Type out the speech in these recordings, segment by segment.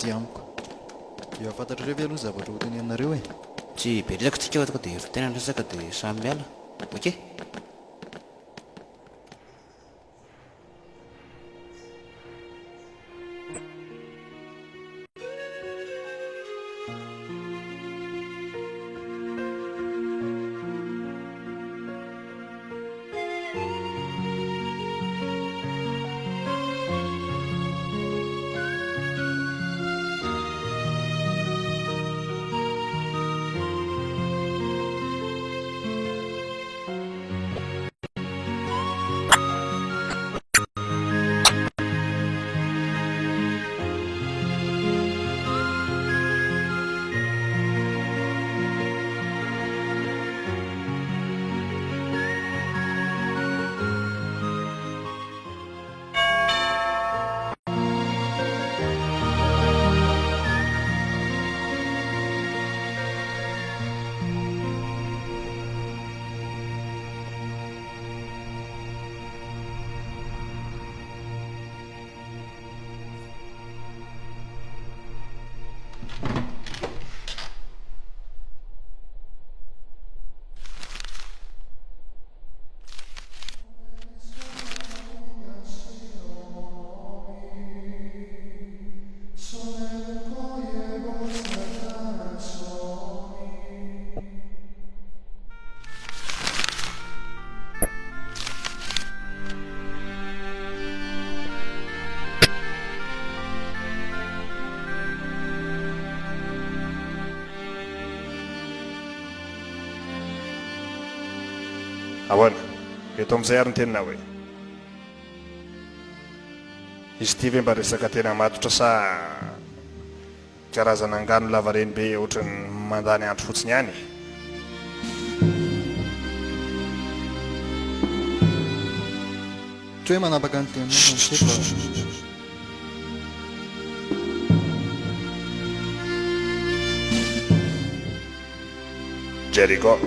aty amiko. Efa fantatrareo ve aloha ny zavatra hoteny aminareo e? Tsy betsaka tsika tonga dia tena resaka dia samy miala. Okey. ahoana eto amin'izay ary ny tenina hoe izy ity ve mba resaka tena matotra sa karazana angano lavareny be ohatra ny mandany andro fotsiny ihany? Tsy hoe manapaka ny tenina Jericho.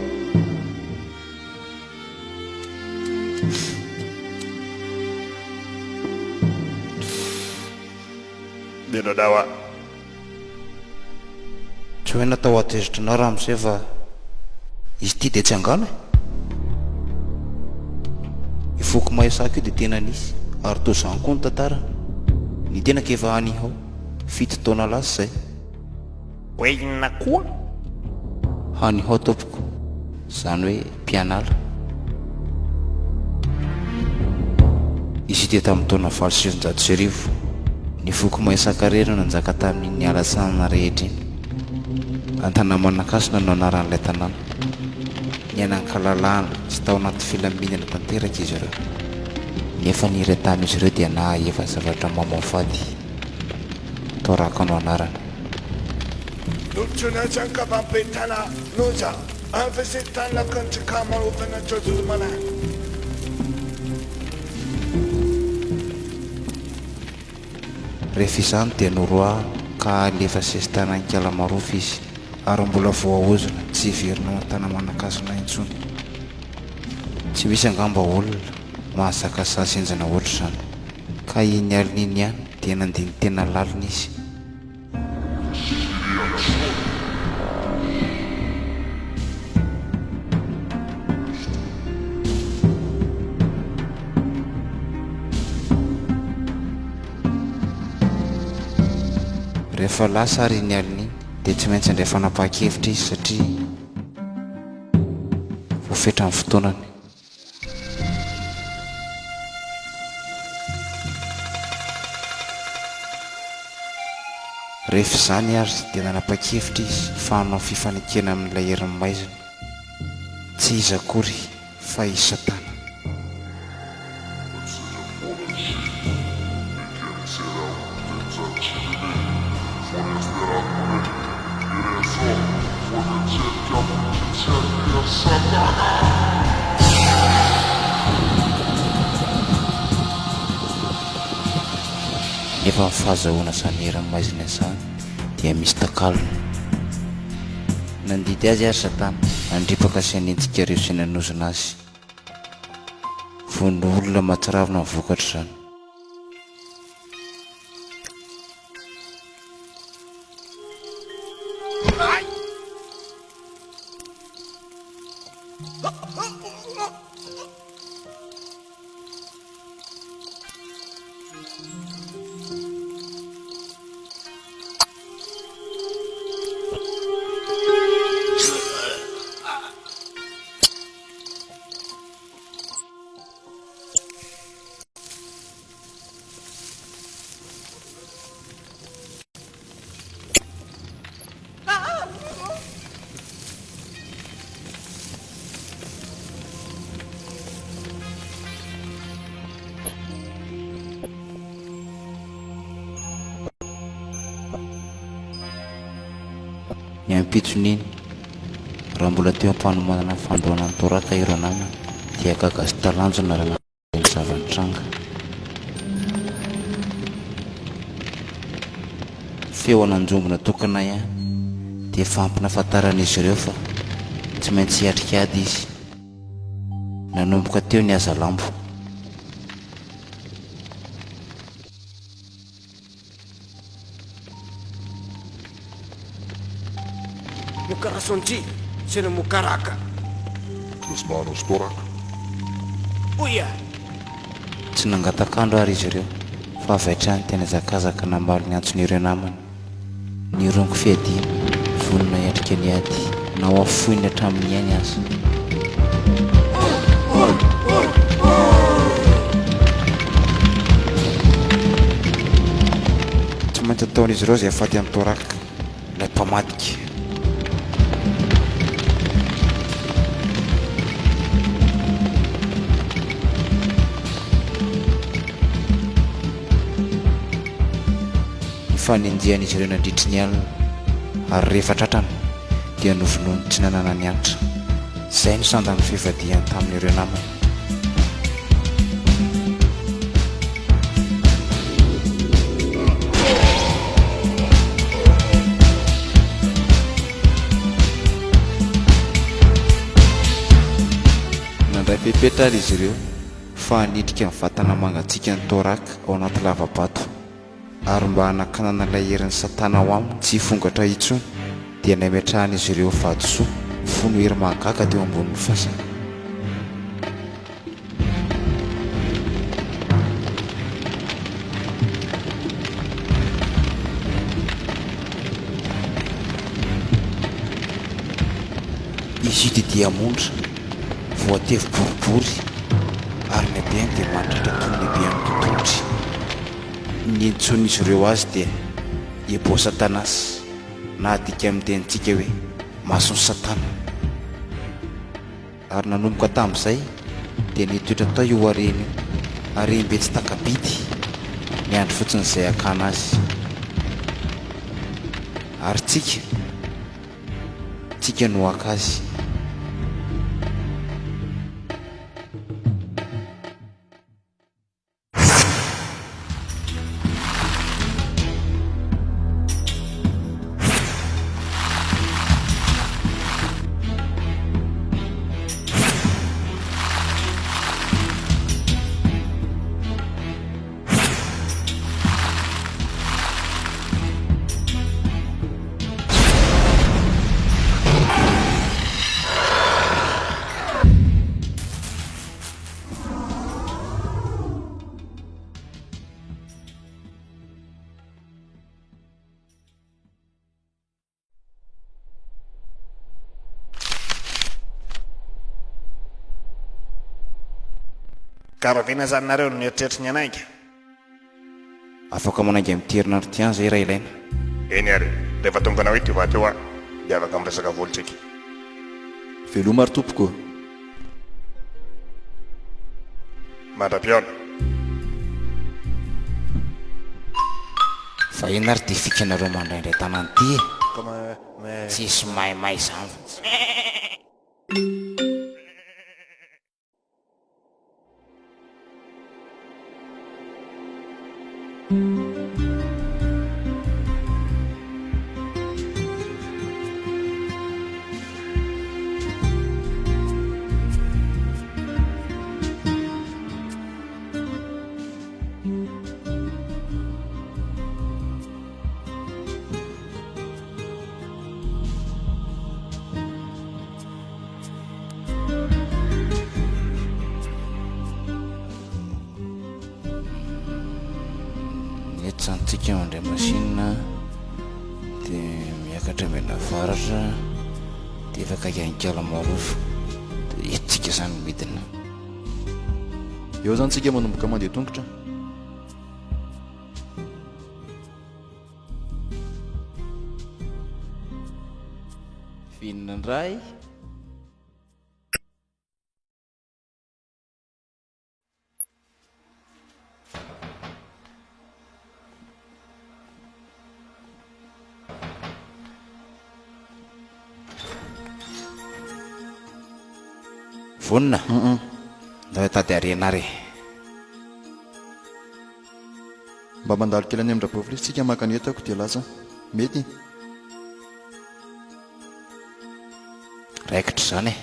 Bino dawa. Tsy hoe natao atezitranao raha amin'izay fa izy ity dia tsy angano e. Ifoko mahasaka io dia tena nisy ary toa izany koa ny tantara. Ny tena kefa any ao fito taona lasa izay. Hoe inona koa? Any ao tompoko, izany hoe mpianala. Izy ity tamin'ny taona 1970. Ny foko mahasaka-rerana nanjaka tamin'ny alasanana rehetra iny. Antanamana-kasina no anaran'ilay tanàna. Ny anan-kalalahana sy tao anaty filaminana tanteraka izy ireo. Nefa ny iray tamin'izy ireo dia nahahefa zavatra mamafady. Toraka no anarana. Nutsunajanka bampetana nuja anvesetana kantikama uvena jodulmana. Rehefa izany dia noroa ka alefa sesitana ny kalamarofy izy ary mbola voaozona tsy hiverina an-tanamana-kasina intsony. Tsy misy angamba olona mahazaka sasenjana ohatr' izany ka iny alina iny ihany dia nandiny tena lalina izy. Rehefa lasa ary iny alina iny dia tsy maintsy indray fanapahan-kevitra izy satria voafetra amin'ny fotoanany. Rehefa izany ary dia nanapa-kevitra izy fa hanao fifanekena amin'ilay herin'ny maizina. Tsy izy akory fa i Satana. Nefa fahazahoana izany herin'ny maizina izany dia misy takalona. Nandidy azy ary Satana nandripaka sy hanenjika ireo sy nanozona azy. Vono olona mahatsiravina ny vokatra izany. Ny ampitson'iny raha mbola teo ampanomanana fandoana ny toraka ireo namana dia gaga sy talanjona raha ny zavanitranga. Feo ananjombona tokana ihany dia fampinafantaran'izy ireo fa tsy maintsy hiatrika ady izy. Nanomboka teo ny aza lambo. Mokara sonji, sena mokaraka. Nosmano storaka. Oya! Tsy nangatakandro ary izy ireo fa avy hatrany tena zakazaka nambalo ny antson'ireo namany. Ny rongo fiadiana vonona hiatrika ny ady nao afoiny hatramin'ny ainy aza. Tsy maintsy ataon'izy ireo izay afaty amin'ny toraka ilay mpamadika. Fanindian'izy ireo nandritry ny alina ary rehefa tratrana dia novonoany tsy nanana ny anitra. Izay no sandany fivadihany tamin'ireo namany. Nandray pepetra ary izy ireo fa hanitrika ny vatana mangatsiaka ny toraka ao anaty lavabato. Ary mba hanakanana ilay herin'ny satana ao aminy tsy hifongatra intsony dia nametrahan'izy ireo vatosoa fono hery mahagaga teo ambonin'ny fasana. Izy io dia mondra voatevy boribory ary ny abeany dia mandratra toy ny abeany tototry. Ny intson'izy ireo azy dia ebo satanasy na adika amin'ny tenintsika hoe masony satana. Ary nanomboka tamin'izay dia nitoetra tao io hareny io ary mbe tsy takabidy ny andro fotsiny izay akana azy. Ary tsika no aka azy. Karavina zanareo no eritreritry ny anangy. Afaka manangy amin'ny herinandro tiany izay raha ilaina. Eny ary, rehefa tonga anao ity va teo dia afaka amin'ny resaka volontsika. Veloma ary tompoko. Mandra-piona. Fa ina ary dia fikanareo mandraindray tanany ity e. Tsisy maimay izany. antsantsika mandray masinina dia miakatra mena varatra dia efa kaikainkala marofo dia itsika izany midina. Eo zany tsika manomboka mandeha tongotra. Vinona indray. Vonina ndao tady arena ary Mba mandalo kely any amin'ny rabovolisy tsika maka ny entako dia lasa mety. raikitra izany e.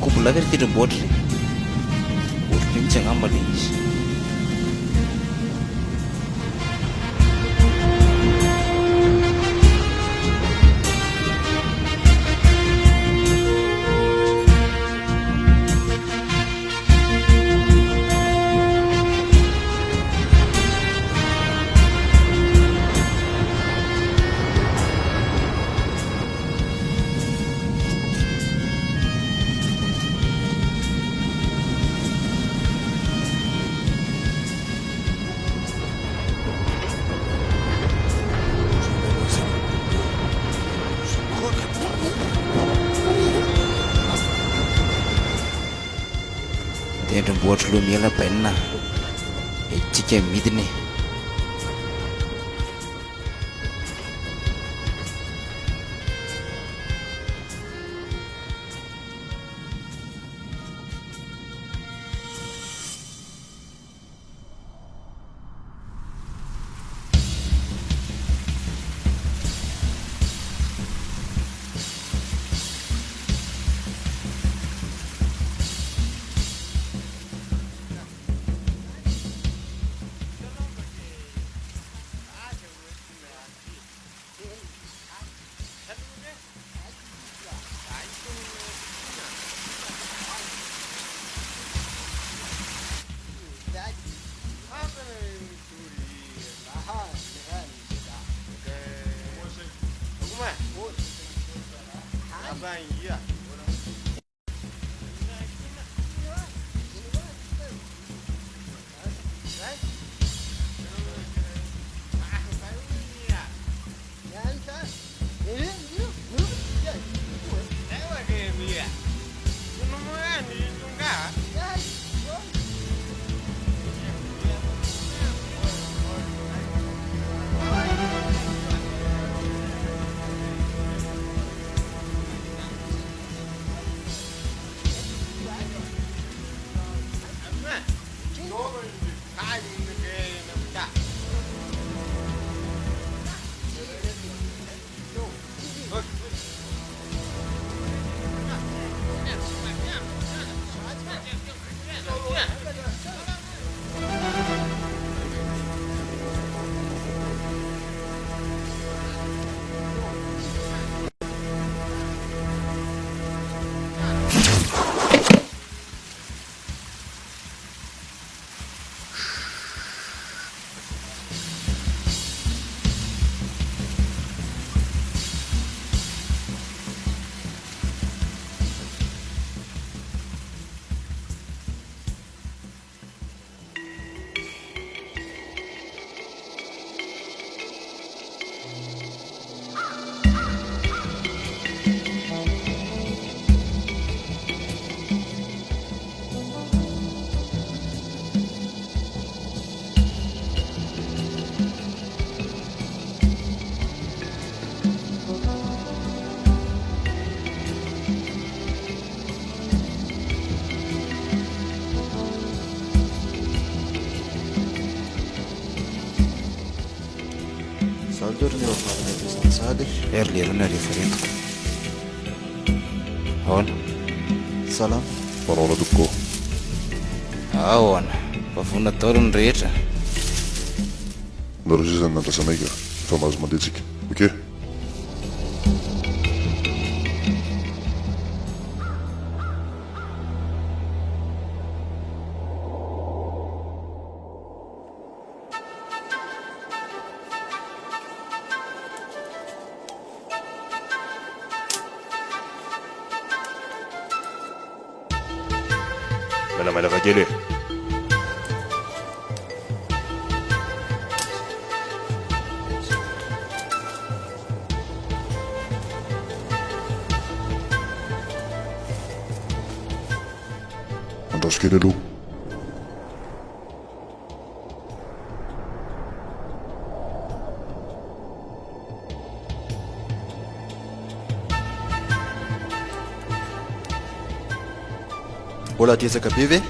Kobola very tendrombohitra otrony mihitsy angamba le izy. Tendrombohitra loha miela bainina itsika midiny. Ery lerana rehefa retiko. Ahoana? Salama. Manaona tokoa. Ahoana fa vonona daholo ny rehetra. Nareo sisa ny nandrasanay ka efa mahazo mandetsika. Okey. Menamena kely hoe Andraso kely aloha. Mbola tiezaka be ve?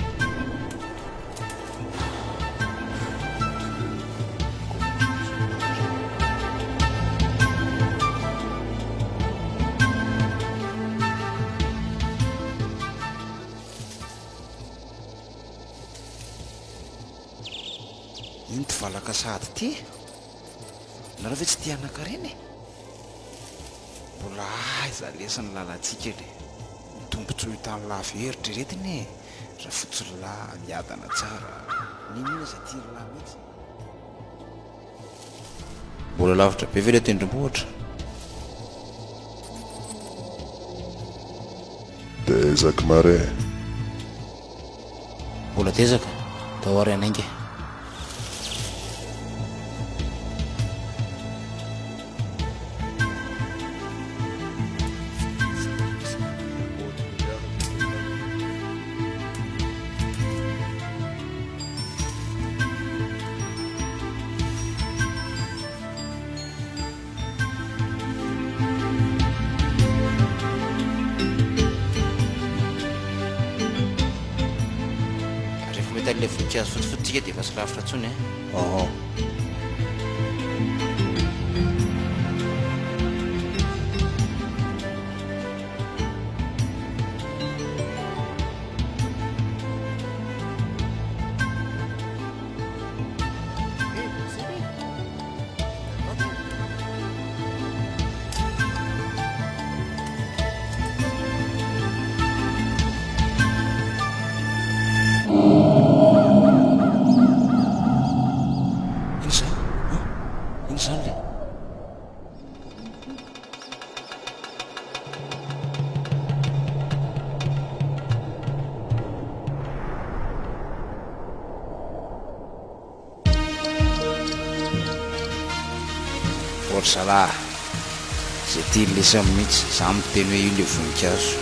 Iny tovalaka sady ty nareo ve tsy tia anankareny mbola aiza lesany lalantsika ely mitombotsoy tany laveritra retiny raha fotsiny lahy miadana tsara ninona za tiry lahy mihitsy mbola lavitra be ve le tendrombohitra Tezaka mare. mbola tezaka dahoary anainga le voninkazo fotifotika dia efa sy lavitra ntsony Salahy zay tia lesy mihitsy za miteny hoe io le voninkazo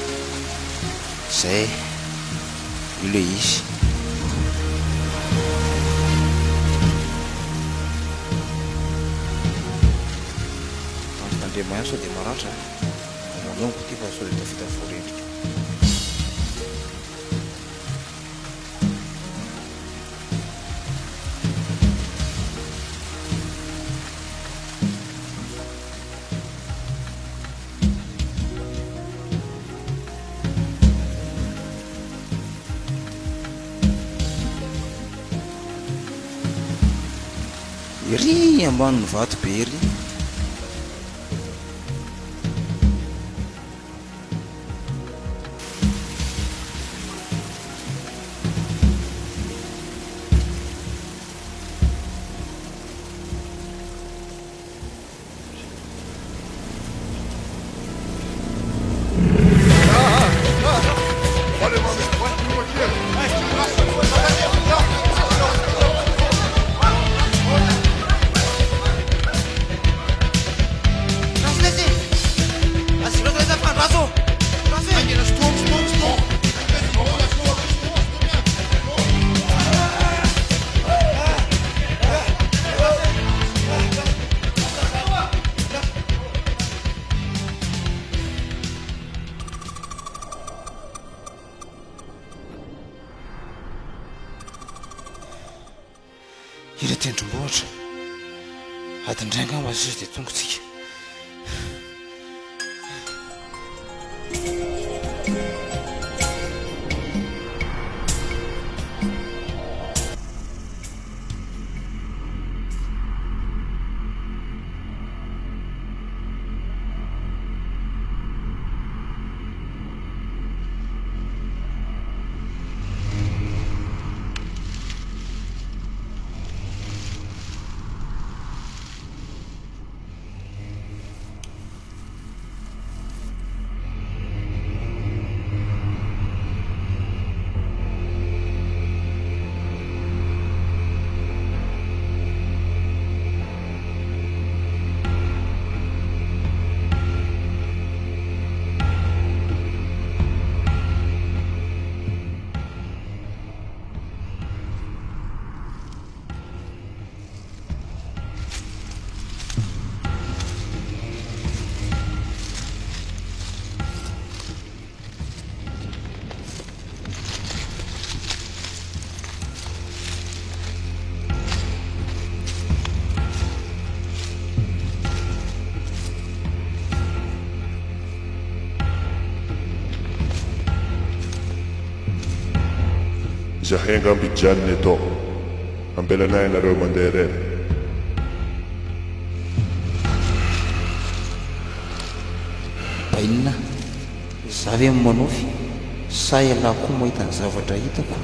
zay io le izy andrema ihany sao dia maratra manongo ty fa sao dia tafita forendrika iry ambany vato be iry ire tendrombohitra adindrainga mba sisy dia tongotsika Zahay angamby janony atao. Ambelanay anareo mandeha irery. Bainina, za ve manofy sa ialahy koa mahita ny zavatra hitako.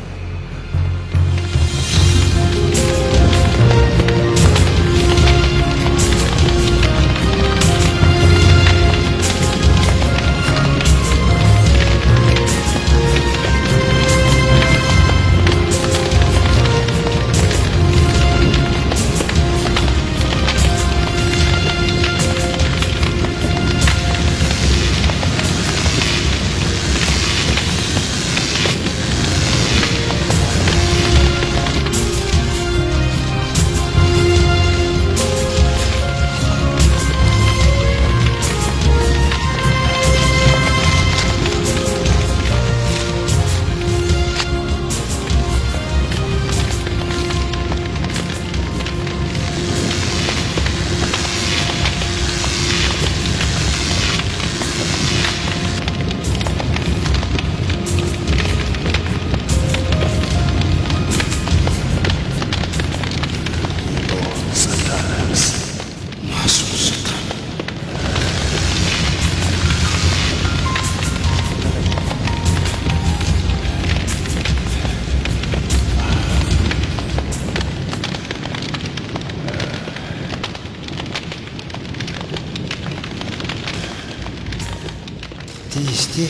Izy ty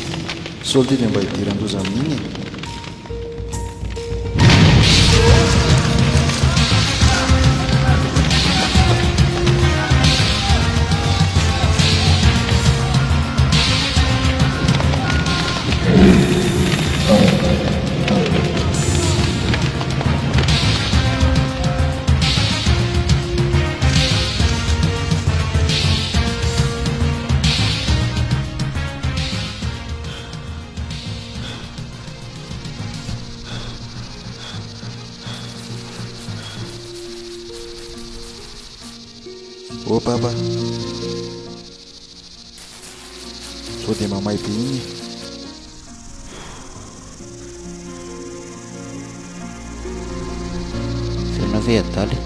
solde dia mba hidiran-doza amin'iny. Oh papa, so dia mamay be igny. Feona ve adaly?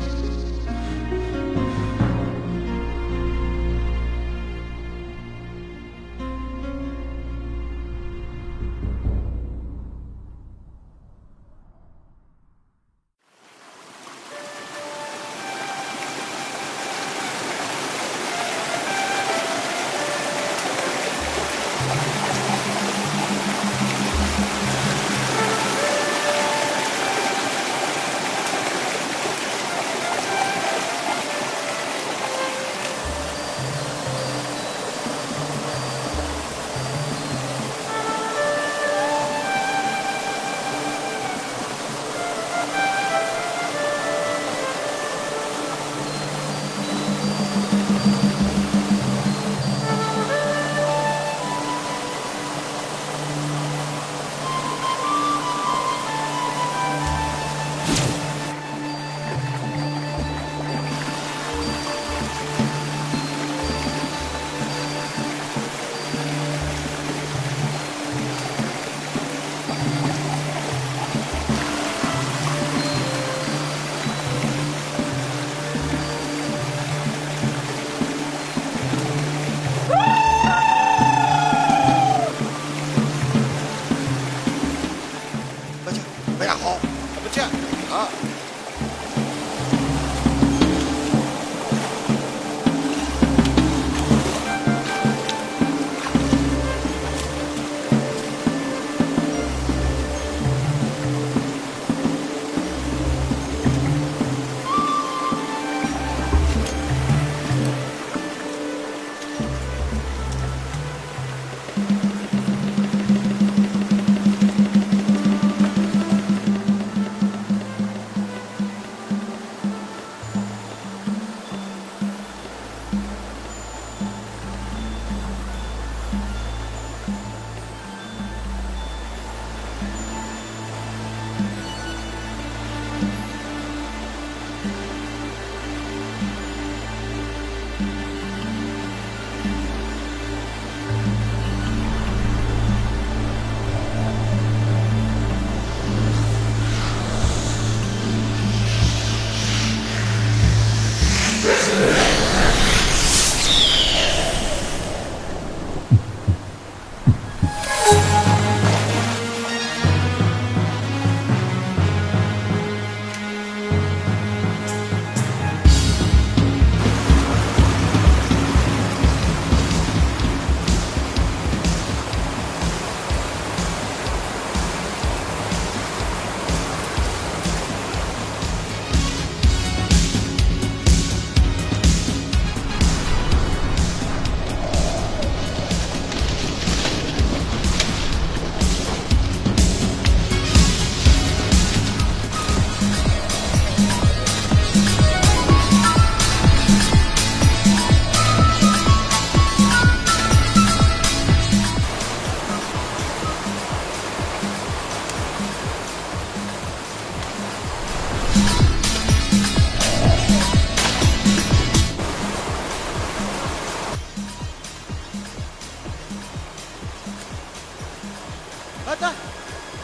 Ada.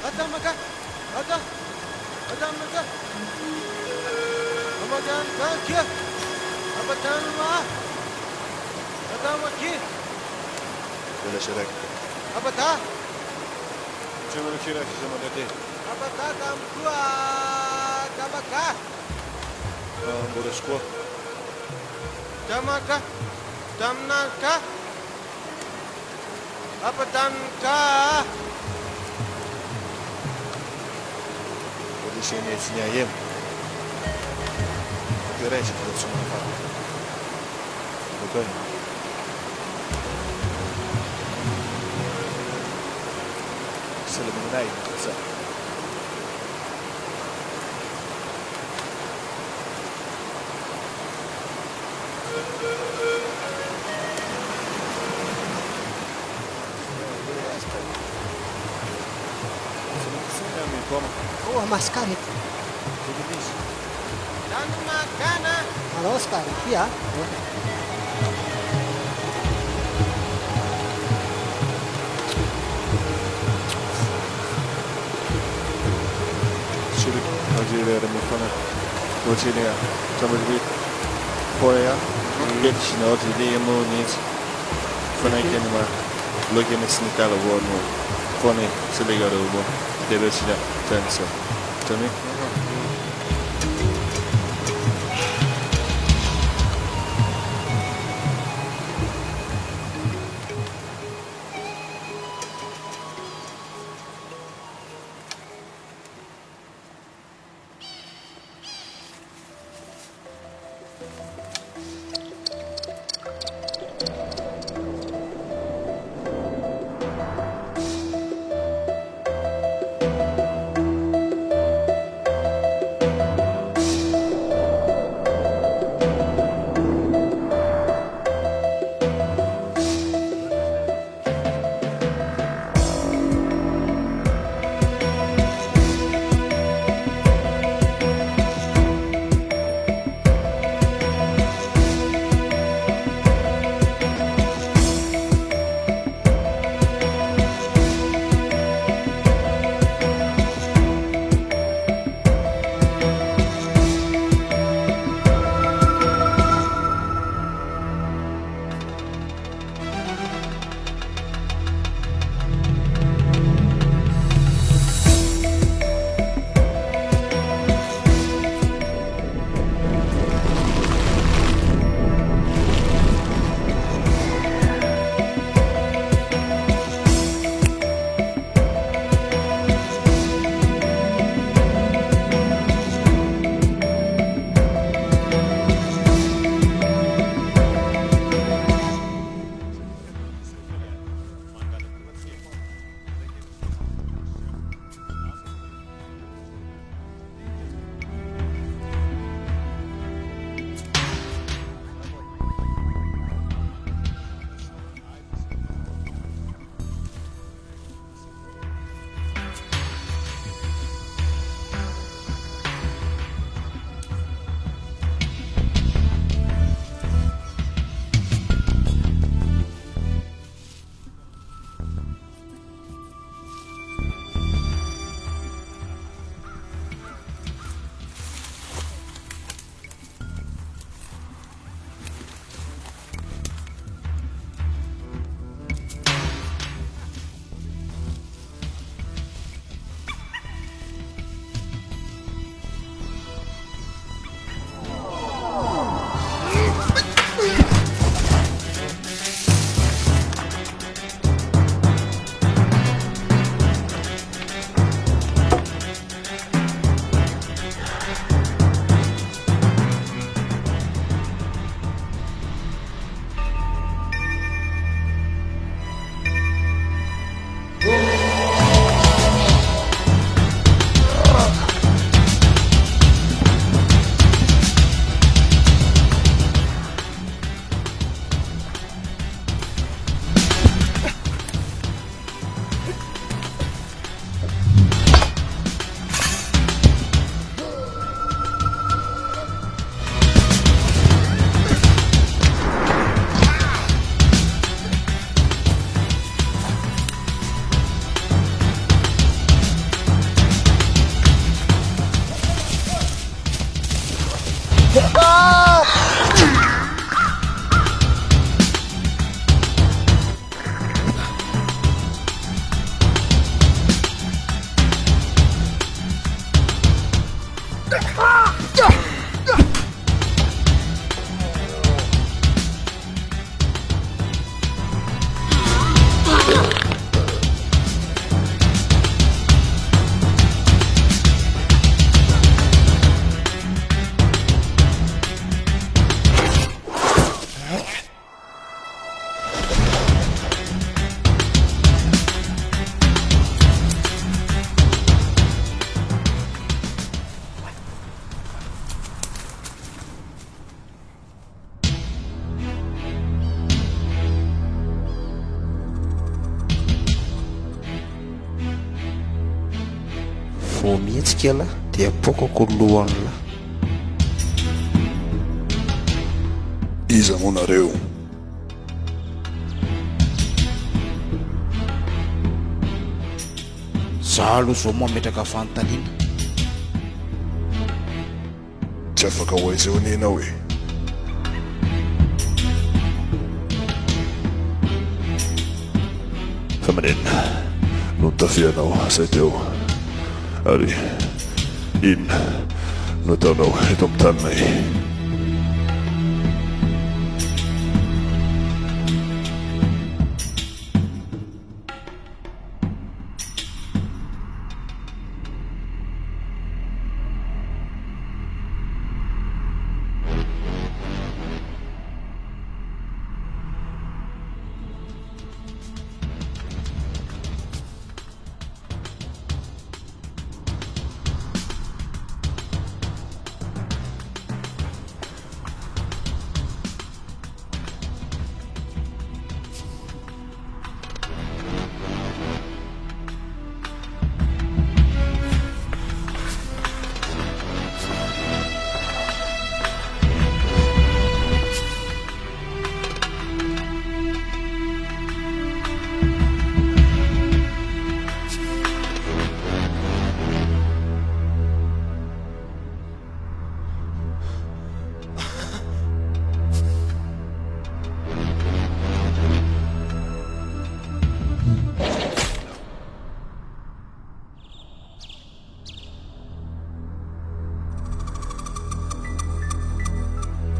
Ada maka. Ada. Ada maka. Abadan kaki. Abadan ma. Ada maki. Böyle şeyler. Abada. Cemil kira ki zaman dedi. Abada kam tua. Kamaka. Burası ko. Damaka. Damnaka. Abadan ka. Böyle şeyin hepsini yiyeyim. Göreceğiz bu sonuna kadar. Bakın. Selamun aleyküm kızım. Oh, Oscar itu. Damnakana. Halo Oscar, iya. Çelik acelerim falan. Acele tamam bir koya. Geçişine acele monit. Falan kendime loginesini kala varmı. Fone selegarı bu. Devletçiler tanesi. Tamam. vao mihetsika lahy dia pokako lohan'ny lahy. Iza moa nareo? Zaho aloha zao mametraka fanontaniana. Tsy afaka ho aiza ho anenao e. Fa manena no tafianao zay teo ary inona no ataonao eto amin'ny taninay?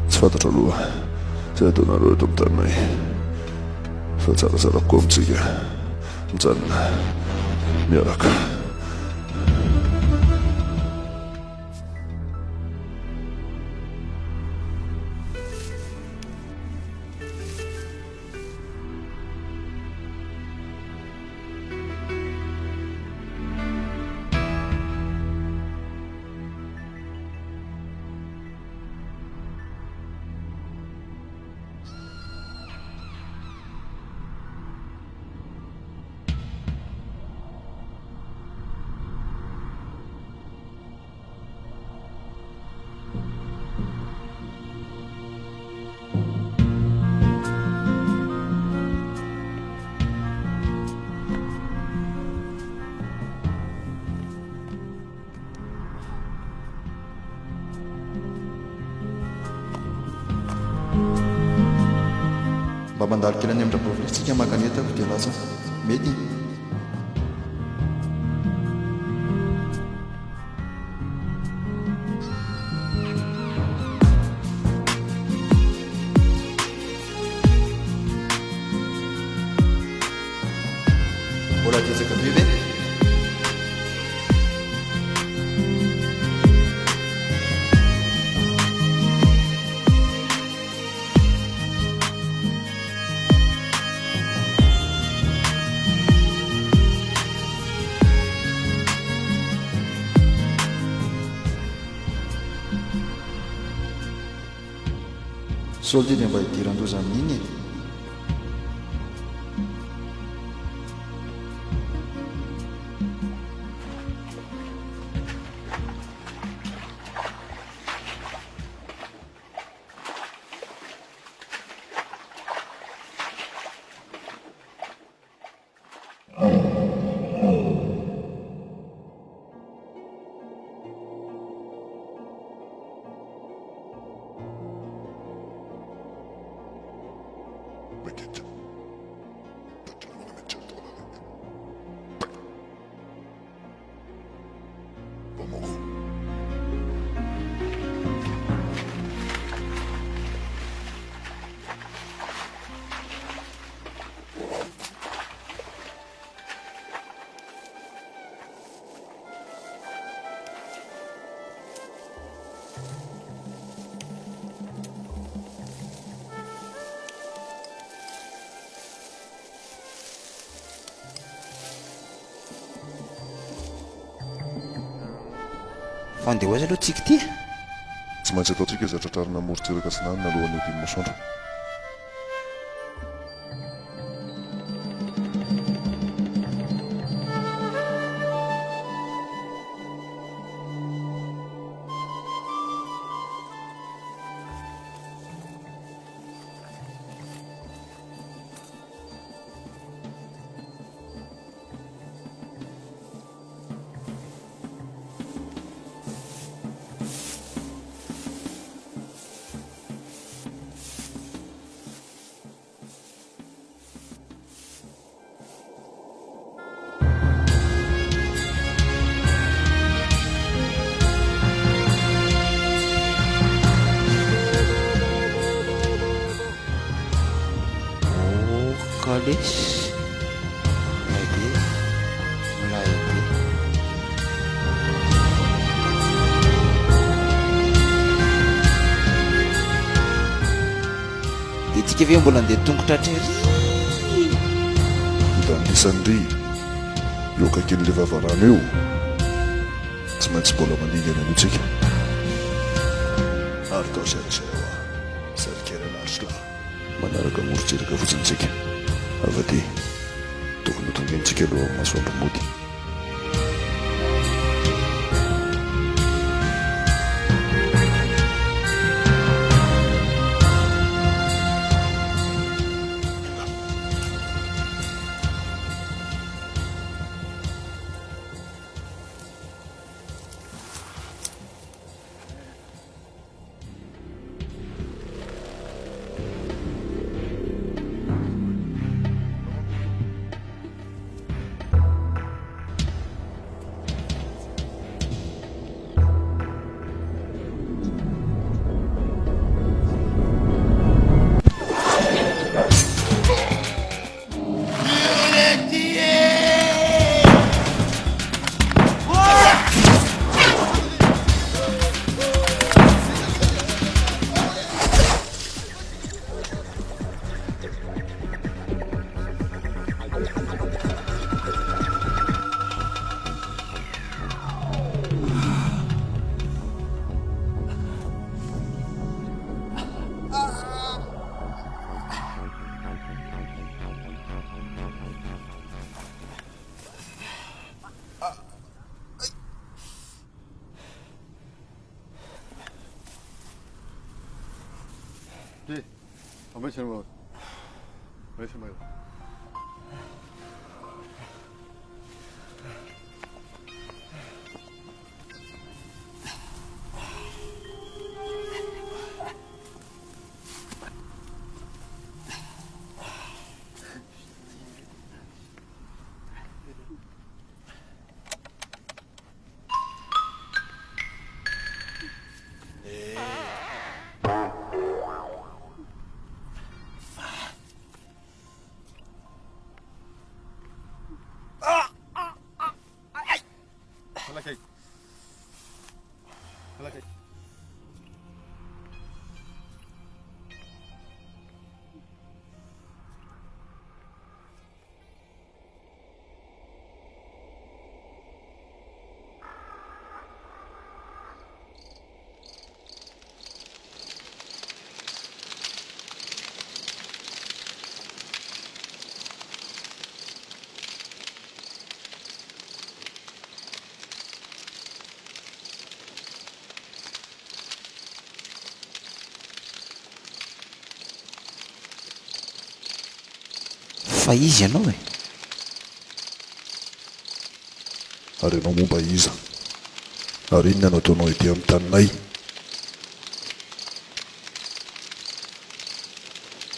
Tsy fantatra aloha zay ataonareo eto amin'ny taninay fa tsaratsara koa amintsika mijanona miaraka. Mba mandalo kely any amin'ny rabovolitsika makanetako dia lasa mety. Mbola dietsaka be ve? Soldy dia mba hidiran-doza amin'iny e. Fandehoaza aloha tsika ty. Tsy maintsy ataontsika izay tratrarina morontsiraka sinanina alohan'ny hodiny masoandro. Kalisy Maybe Maybe dia tsika ve mbola andeha tongotra trery da anisan'ry eo akakin'le vavarano eo tsy maintsy mbola maningana an'io tsika ary tao serasera sarikera lasla manaraka morotsiraka fotsintsika avy aty tokony hotongentsika aloha amin'ny masoandro mody fa izy ianao e ary ianao momba iza ary inona no ataonao ety amin'ny taninay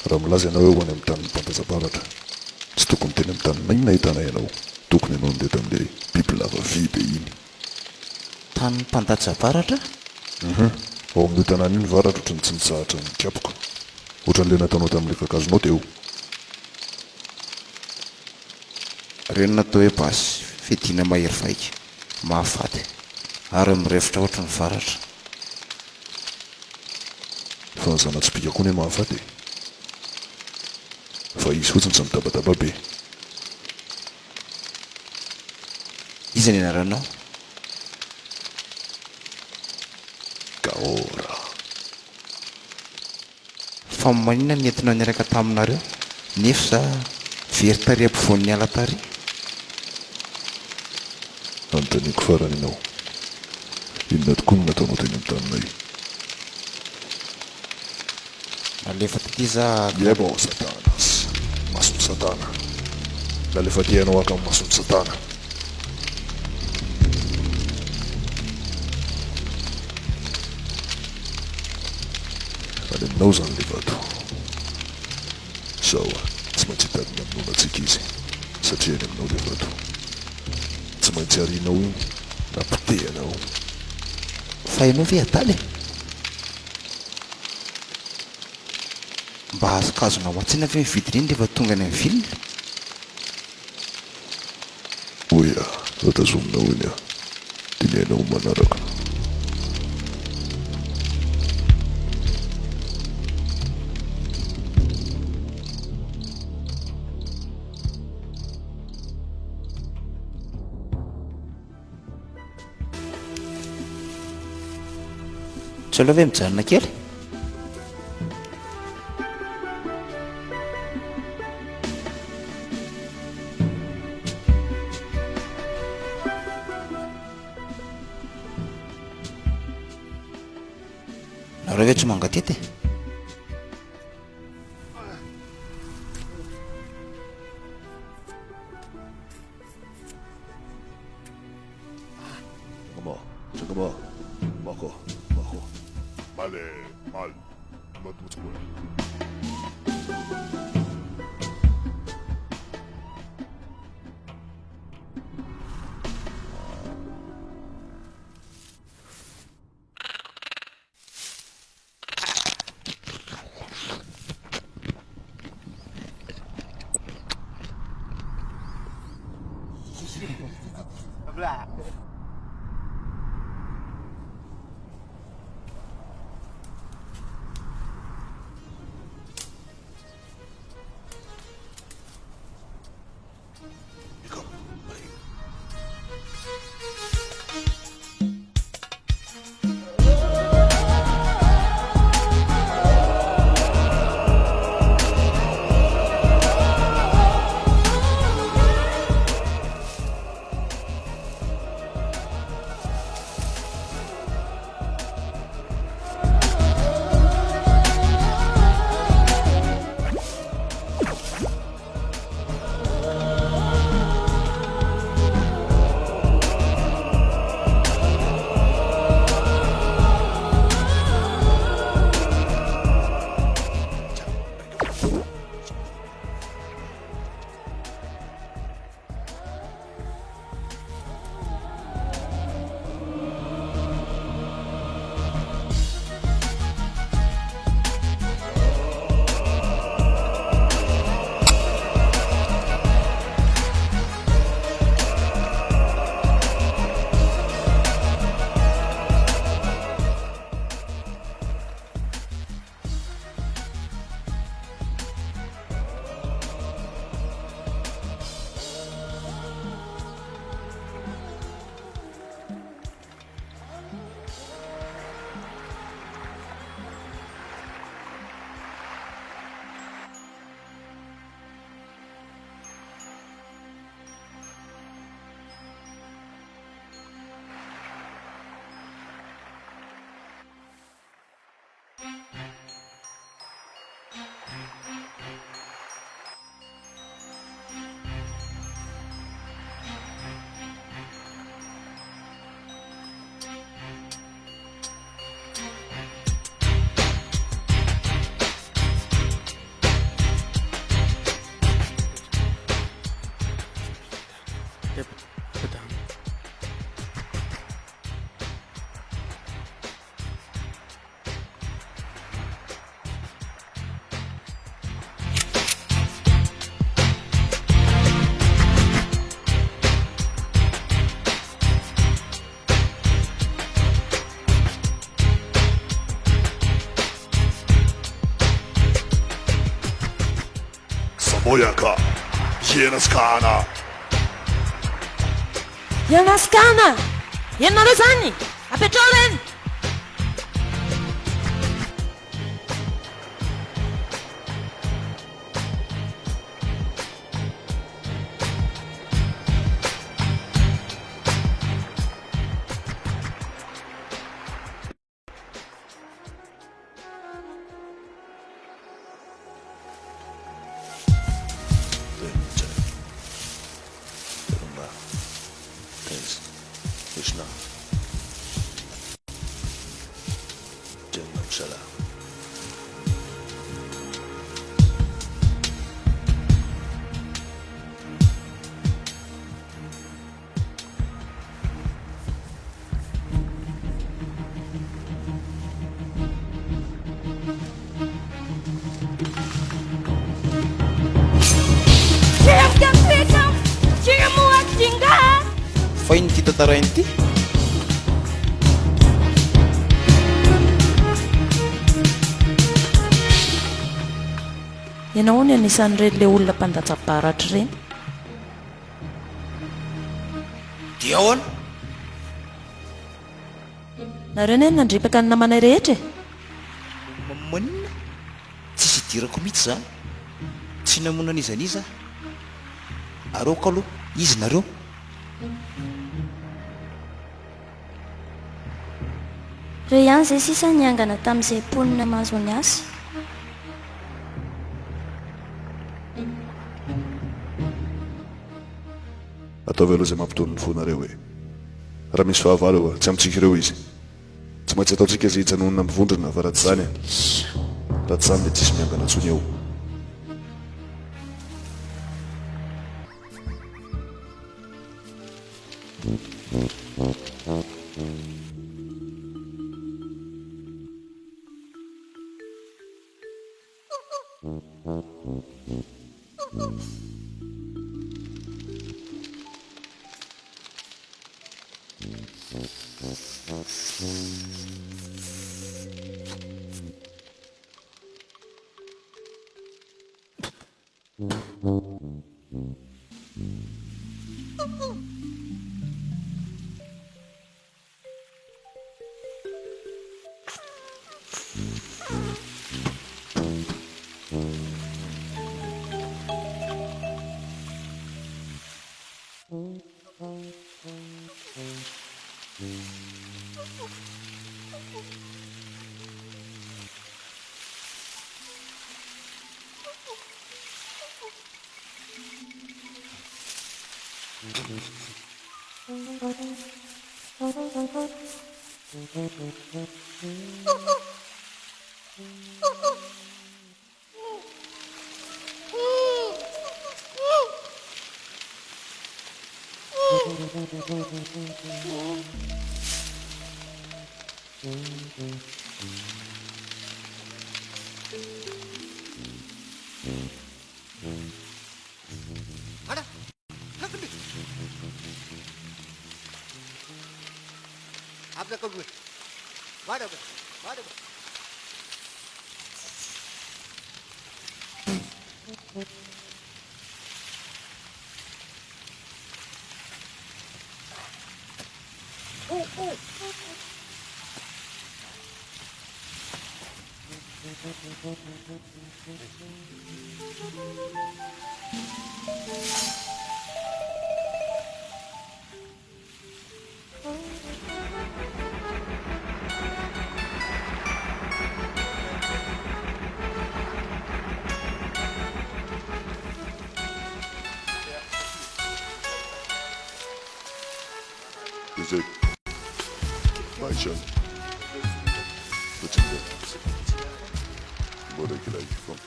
raha milaza ianao eo any amin'ny tanin'ny mpandajabaratra tsy tokony teny amin'ny taninay nahitana ianao tokony ianao ndeha tamin'le biby lava vy be iny tanin'ny mpandajabaratra ao amin'io tanàna iny varatra ohatrany tsy nitsahatra ny kapoka ohatran'le nataonao tamin'le kakazonao teo reny natao hoe basy fidina mahery vaika mahafaty ary mirefotra ohatra ny varatra fa zanatsipika koa ny mahafaty fa izy fotsiny tsy mitabadaba be iza ny anaranao Gaora fa manina ny entinao niaraka taminareo nefa za very tary ampovoan'ny ala tary anontaniko farany ianao inona tokoa no nataonao teny amin'ny taninay alefa taty za eba satanas masony satana lalefa tianao aka amin'ny masony satana any aminao zany le vato sao tsy maintsy hitadiny amin'onatsika izy satria any aminao le vato tsy maintsy arianao iny napitehanao fa ianao ve adaly mba azokazona ho antsina ve mividiny iny rehefa tonga any amin'ny vilona? oya atazomina hoiny a dinainao manaraka. tsy aloha ve mijanona kely? nareo ve tsy mangatety? 잠깐만 막어 Male, mal, not what's good. Samoyaka Yenaskana Yanaskana! Ianareo zany! Apetrao reny! Krishna Jannam Shala fa iny ty tantarainy ity. ianao ny anisan'ireny le olona mpandatsabaratra ireny. dia ahoana nareo ny nandripaka ny namanay rehetra e. maninona tsisy idirako mihitsy zany, tsy namonana izaniza areoko aloha izy nareo. reo ihany izay sisa niangana tamin'izay mponina mahazo ny asa. ataovy aloha izay mampitony ny fonareo hoe raha misy fahavalo eo tsy amintsika ireo izy, tsy maintsy ataontsika izay hijanonana mivondrona fa raha tsy zany raha tsy zany dia tsisy miangana ntsony eo. Ada, nakandi. Abla kau gue. Wada. Izay maishan poczekaj mbola kilay fam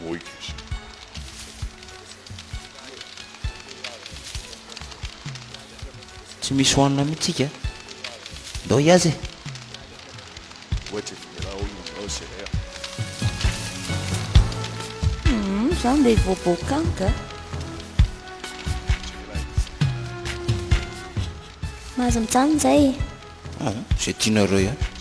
moikish tsy misy hoanina mihitsika ndao iazy e. Zany dia voaboakanka mahazo mijanona izay. Zay tianareo ihany.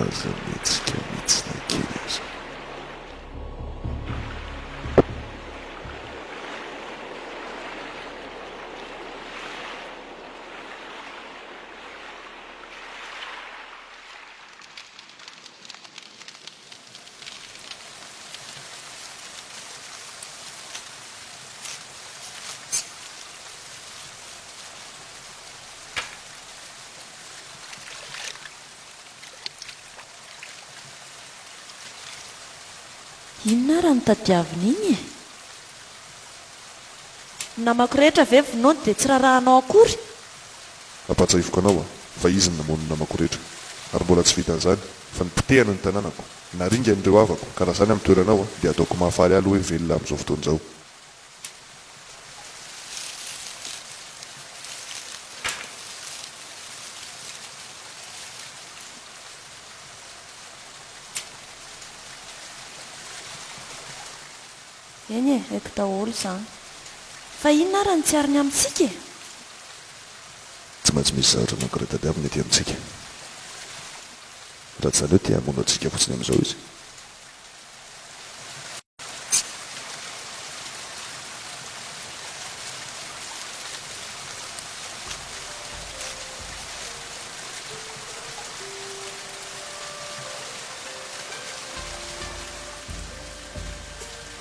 aza mihetsika mihitsina kely aza. inona raha nitadiavina iny e namako rehetra ve vonoany dia tsy rarahanao akory Ampatsaivoka anao fa izy ny namono namako rehetra ary mbola tsy vitan'izany fa nipotehana ny tanànako naringa n'ireo havako ka raha zany amin'ny toeranao dia ataoko mahafaly alo hoe velona amin'izao fotoan'izao. eny e haiko daholo izany fa inona raha ny tsy ariny amintsika e Tsy maintsy misy zavatra anankiray tadiavina ety amintsika. Raha tsy izany hoe tia hamono antsika fotsiny amin'izao izy.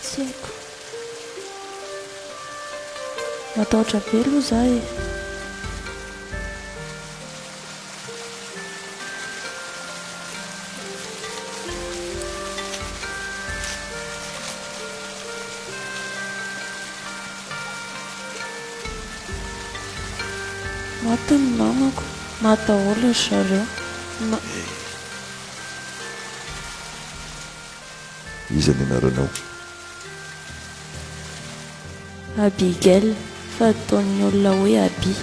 tsy haiko matahotra be aloha za e maty ny namako matahola ry zareo Iza ny anaranao? Abigail fa ataon'ny olona hoe Abi.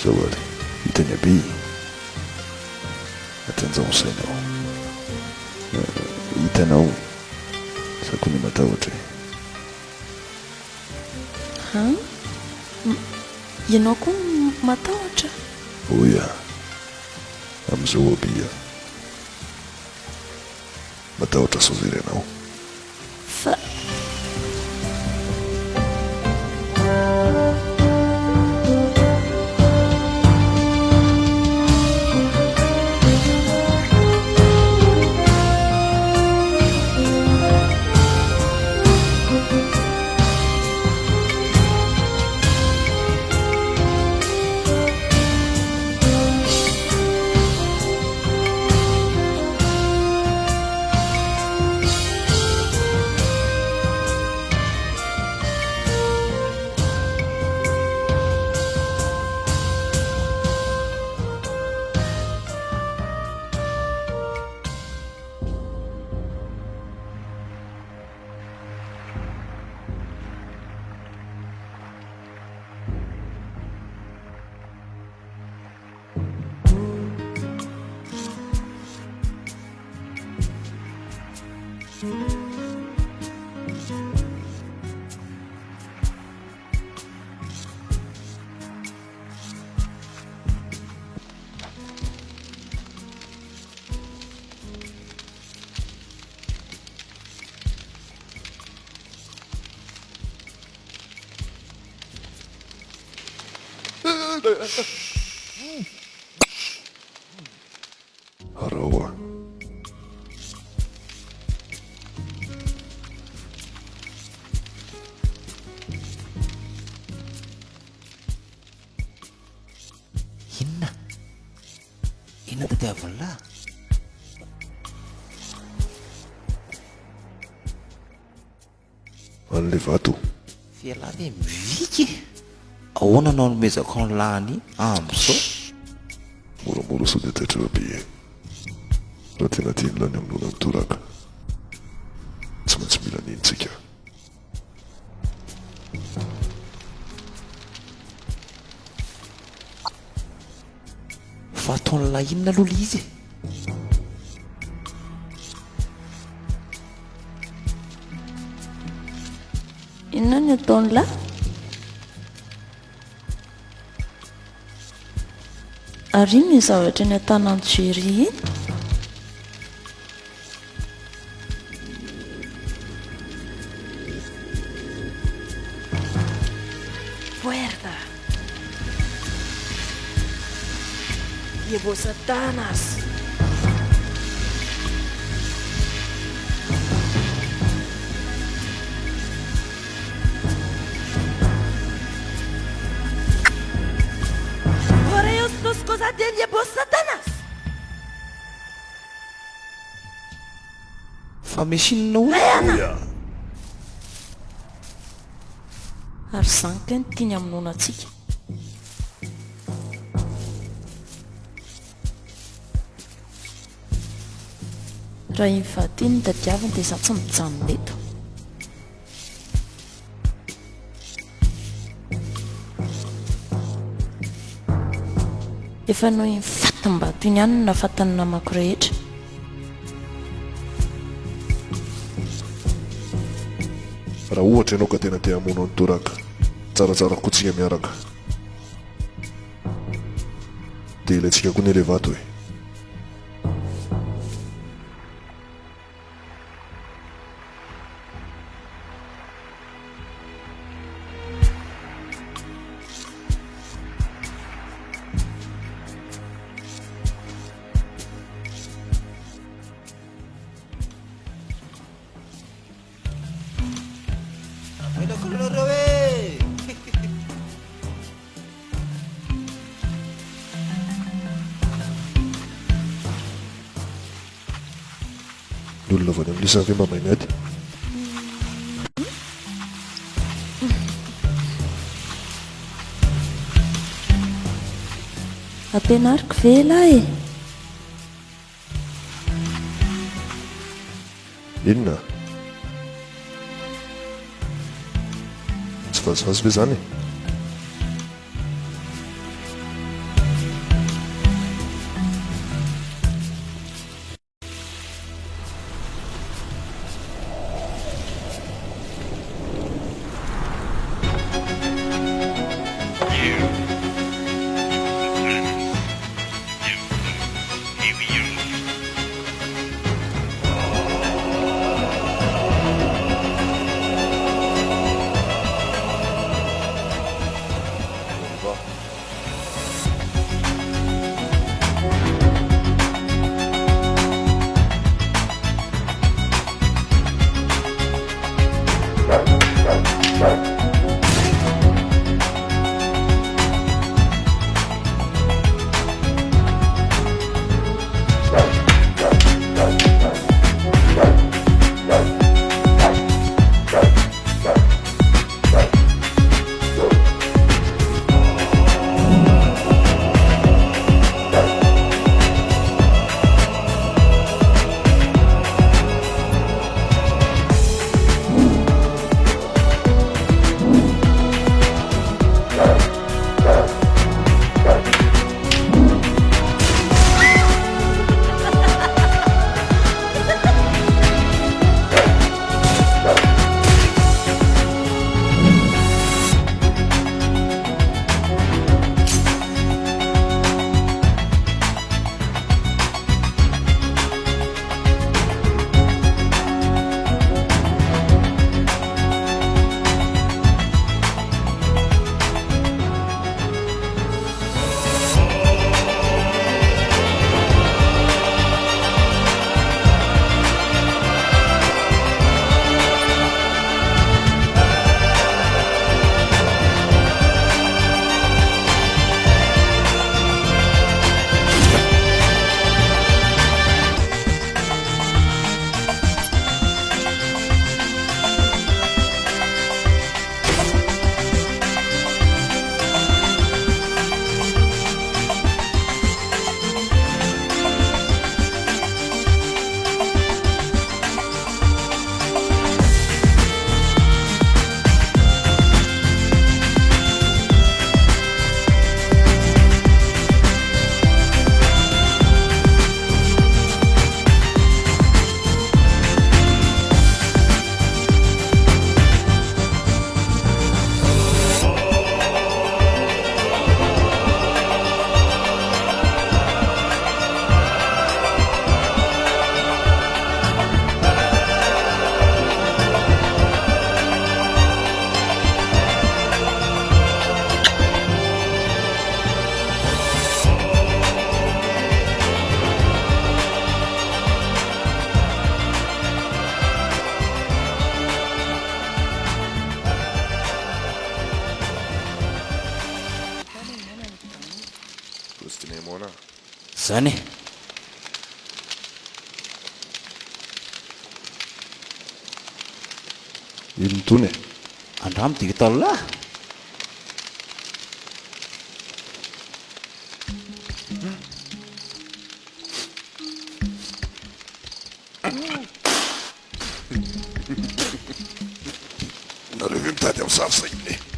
Zao ary hitany Abi atanjao ny sainao hitanao sako ny matahotra ianao koa matahotra oya amin'izao Abi matahotra sovery anao fa Arawa Inona tadiavin'la an'le vato fialahy ve miviky ahoana anao nomezako ny lany amin'izao moramora sao dia taitra Abi raha tena tiany lany amin'olona mitoraka tsy maintsy mila nintsika fa ataon'la inona aloha le izy inona ny ataon'lahy ary ny zavatra ny an-tananjery iny Diabo Satanas. Ora io sto scusati al Diabo Satanas. Fa misy inona o Leana! Ary izany ka ny tiany aminona antsika. Raha iny fahateny ny tadiaviny dia izaho tsy mijanona eto. Efa noho iny fatim-bato iny ihany no nahafatany namako rehetra. Raha ohatra ianao ka tena te hamono ny toraka, tsaratsara kotsika miaraka. Dia ilayntsika koa ny ilay vato e. Ny olona avy any amin'ny lisany ve mba mahay miady? Ampianariko ve lahy? Inona? Tsy vazivazy ve zany? zany ino tony e andramo digitala nareo ve mitady amin'ny sary sainy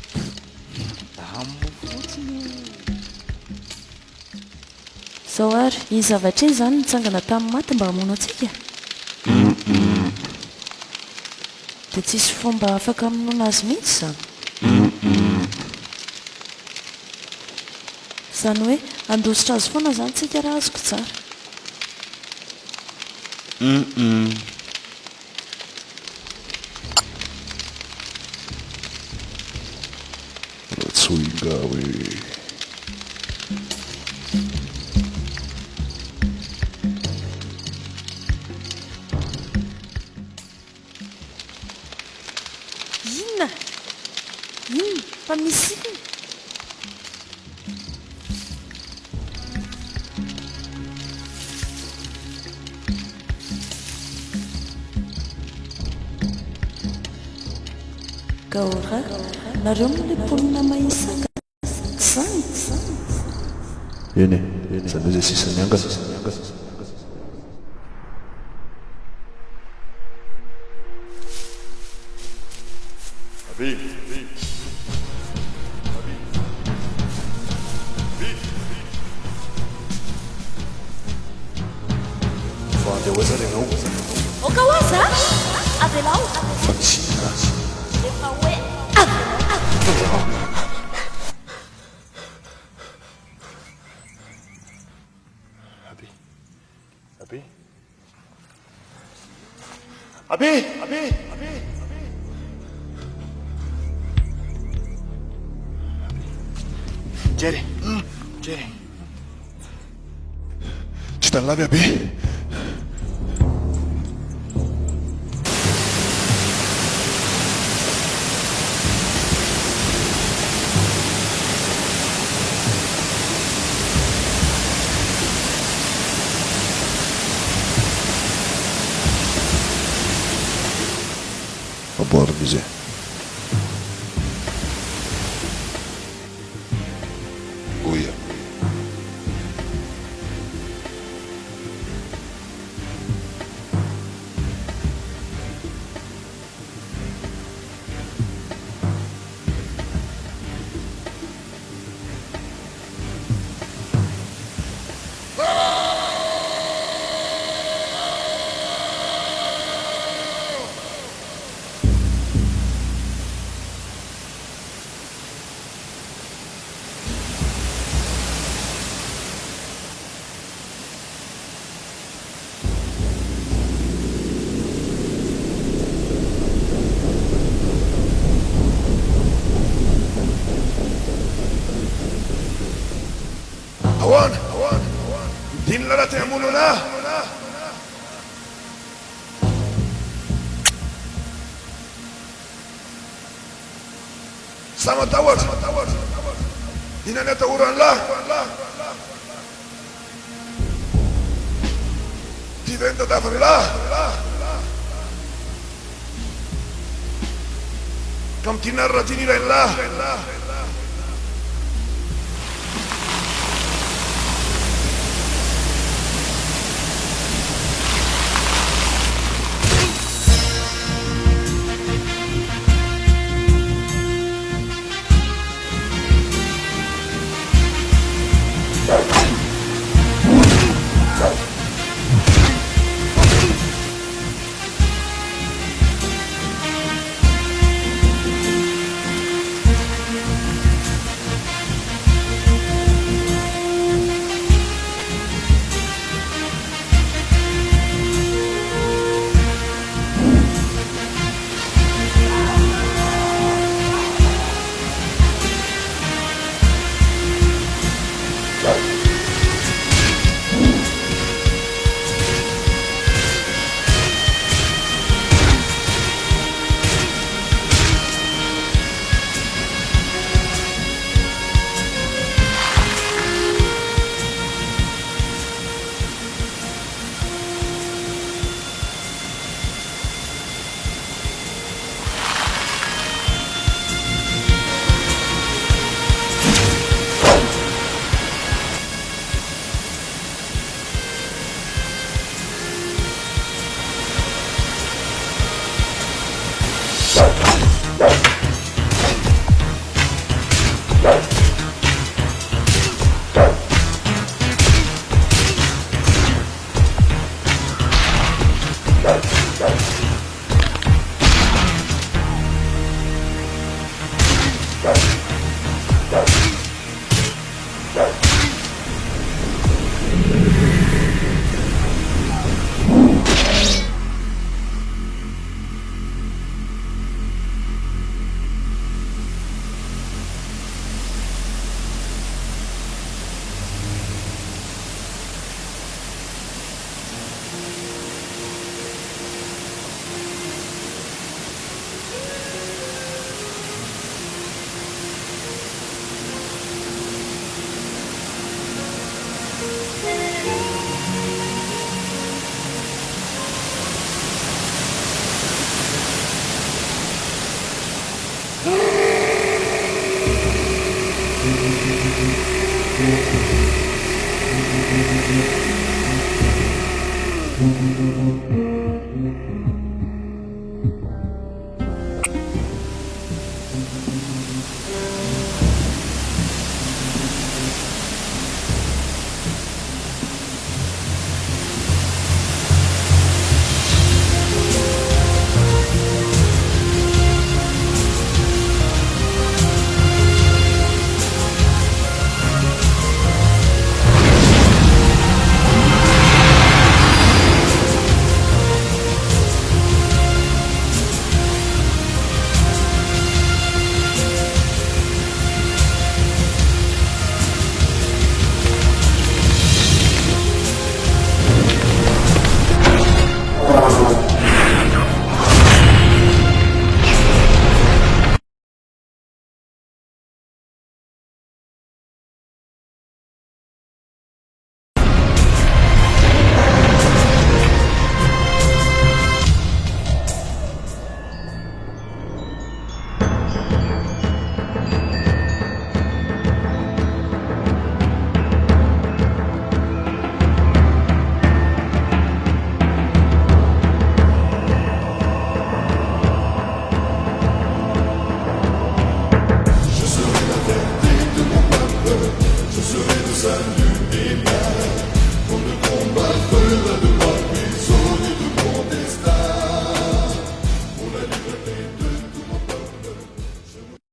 zao ary izy zavatra iny zany nitsangana tamin'ny maty mba hamono antsika dia tsisy fomba afaka amonoana azy mihitsy zany zany hoe andositra azy foana zany tsika raha azoko tsara ratsoinga hoe inona fa misy iny gaora nareo moa le ponina mahisaka zany eny e zany hoe zay sisany angana fandehoaza renao oka hoaza avelao fa misina efa hoe Abi Jerry tsy talavy abe aboriny izy oia Awan din la natin muna na sama tawad dinan na tawuran la di venta da la kam tinarra tinira en la Right.